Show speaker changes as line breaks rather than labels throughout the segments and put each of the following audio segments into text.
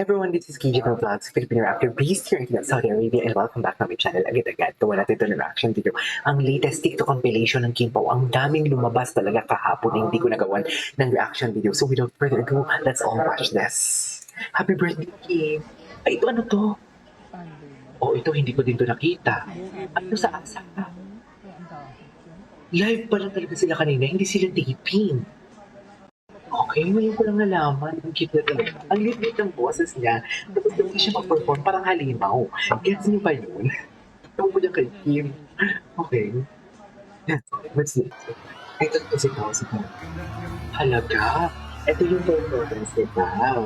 everyone, this is KJ from Vlogs, Filipino actor based here in Saudi Arabia, and welcome back to my channel agad-agad. Gawa natin ito ng reaction video. Ang latest TikTok compilation ng Kim Pao, ang daming lumabas talaga kahapon na hindi ko nagawan ng reaction video. So without further ado, let's all watch this. Happy birthday, Kim! Ay, ito ano to? Oh, ito hindi ko din to nakita. Ano sa asa? Live pa lang talaga sila kanina, hindi sila taping. Okay, ngayon ko lang nalaman. Ang cute na talaga. Ang liit ng boses niya. Tapos hindi siya mag-perform, parang halimaw. Gets niyo ba yun? Ewan ko niya kay Kim. Okay. What's next? Ito po si Pao. Halaga. Ito yung performance ni Pao.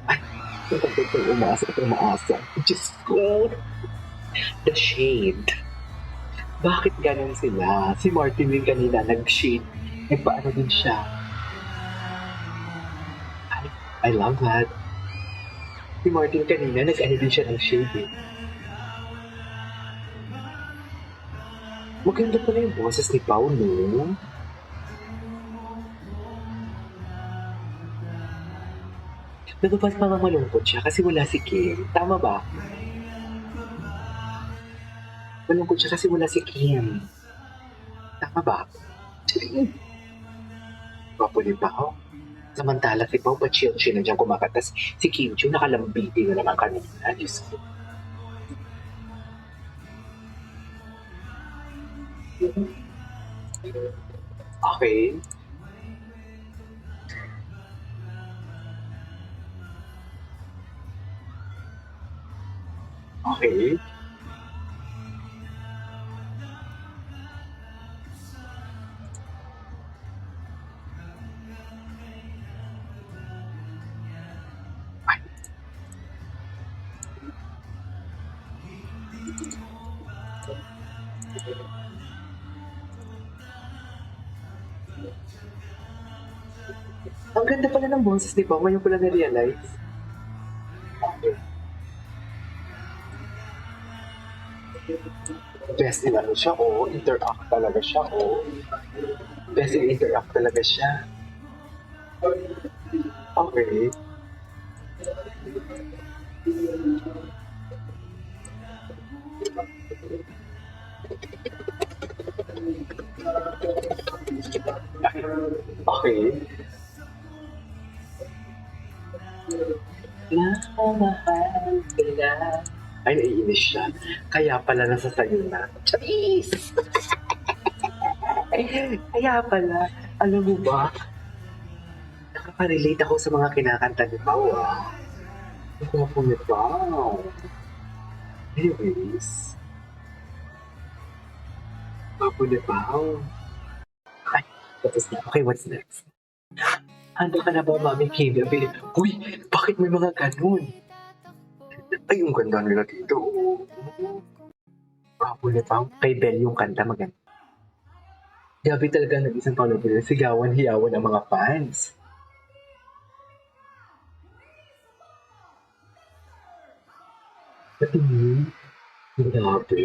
Ay, ito umaasa. Diyos ko. The Shade. Bakit ganun sila? Si Martin din kanina nag-shade. Paano din siya? I love that. Si Martin kanina nag-ano din siya ng shade eh. Maganda pala yung boses ni Pao, no? Nagpapas pa malungkot siya kasi wala si Kim. Tama ba? Malungkot siya kasi wala si Kim. Tama ba? Gwapo ni Pao. Samantala si Pao pa-chill siya na dyan kumakatas. Si Kim Chiu nakalambiti na naman kanina. Diyos ko. Okay. Okay. Ang ganda pala ng boses ni Pao. Ngayon ko lang na-realize. Best in ano siya, oh. Interact talaga siya, oh. Best in interact talaga siya. Okay. Okay. Mahal sila. Ay, naiinis siya. Kaya pala nasa sayo na. Charis! Kaya pala, alam mo ba, nakaka-relate ako sa mga kinakanta ni Pao, ah. Ang gwapo ni Pao. Anyways, gwapo ni Pao. Ay, tapos na. Okay, what's next? Handa ka na ba, Mami Kim? Uy, bakit may mga ganun? Ay, yung ganda nila dito. Gwapo ni Pao. Kay Belle yung kanta maganda. Grabe talaga nag-isang Paolo Villar, sigawan, hiyawan ang mga fans. Patingin. Grabe.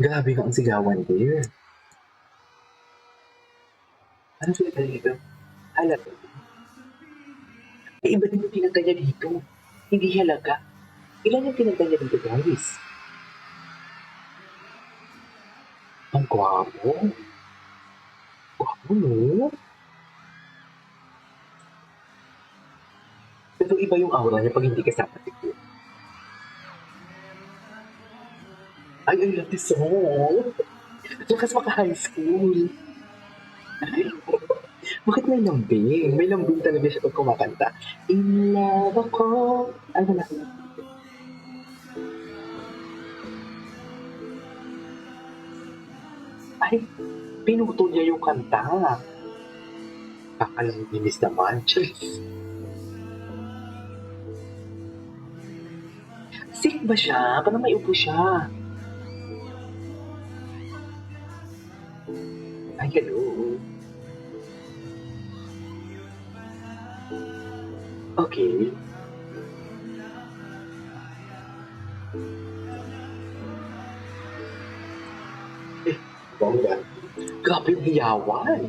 Grabe ka ang sigawan there. Ano sila dito? Halaga. Iba din yung pinagda niya dito. Hindi halaga. Ilan yung pinagda niya dito, guys? Ang gwapo. Gwapo, no? Pero iba yung aura niya pag hindi kasama si Kim. Ay, I love this song. Lakas maka-high school. Bakit may lambing? May lambing talaga siya pag kumakanta. In love ako. Ay, wala. Ay, pinutol niya yung kanta. Kakalanginis naman. Charis. Sick ba siya? Parang may upo siya. Ay, hello. Okay. Bongga. Grabe yung hiyawan.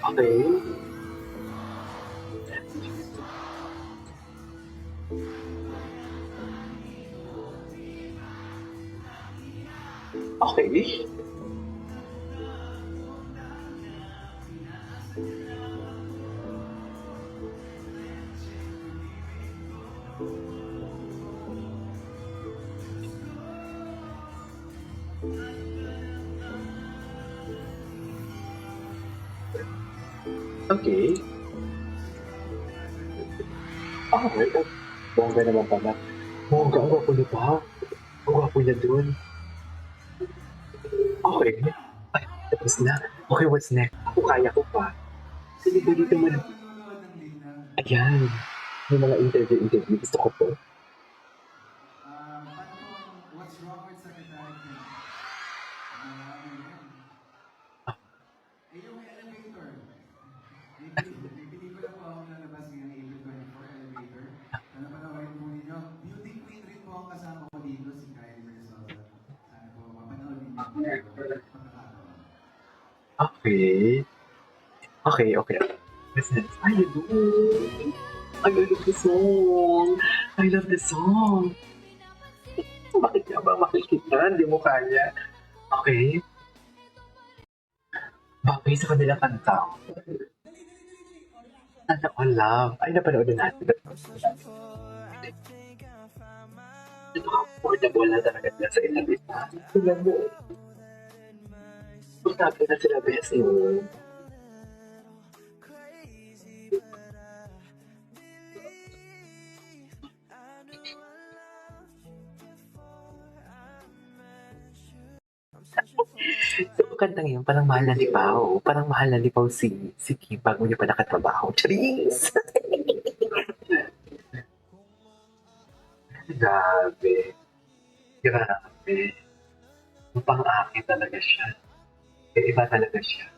Okay. Okay. Okay. Okay. Bongga naman pala. Bongga, ang gwapo niya pa. Ang gwapo niya dun. Okay. Ay, tapos na. Okay, what's next? Ako kaya ko pa. Sige, dito mo na. Ayan. May mga interview. Gusto ko po.
What's wrong with Secretary Kim? Eh, yung elevator. May pelikula po akong lalabas ngayong April 24, elevator. Ano pa naman po ninyo? Beauty queen rin po ang kasama ko dito, si Kylie Merisosa. Sana po, mapanood ninyo po pagkakataon.
Okay. Okay. Listen. Ay, yun. I love the song. I love the song. Bakit nga ba makikita? Hindi mo kaya. Okay. Bagay sa kanila kanta. Ano all love? Ay, napanood na natin. Affordable na talaga sila sa isa't isa. Tingnan mo. Pagkabi na sila best yun. So, kantang yun, parang mahal na lipaw. Parang mahal na lipaw si Kim bago niya pa nakatrabaho. Charis! Grabe. Grabe. Pang-akin talaga siya. Iba talaga siya.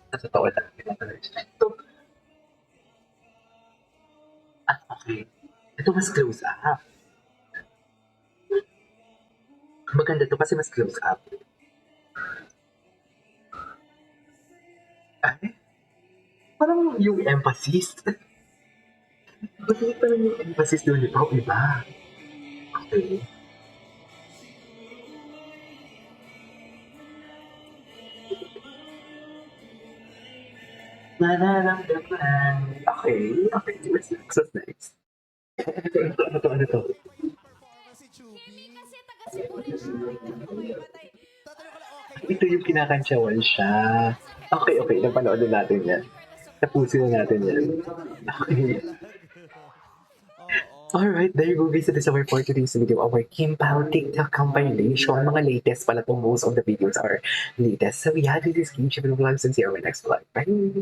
Sa totoo lang, iba talaga siya. Ito, okay. Ito mas close up. Maganda to kasi mas close up. Ay, parang yung emphasis. Bakit parang yung emphasis doon ito, iba. Okay. Nararamdaman. Okay. So nice. Ano to?
Kimi kasi taga Cebu rin siya. Ay, patay.
Ito yung kinakantsawan siya. Okay. Napanood na natin yan. Tapusin na natin yan. Okay. Alright, there you go guys. That is our for today's video. Our Kim Pao TikTok compilation. Mga latest pala to. Most of the videos are latest. So yeah, this is Kim Chip Vlogs and see you on my next vlog. Bye!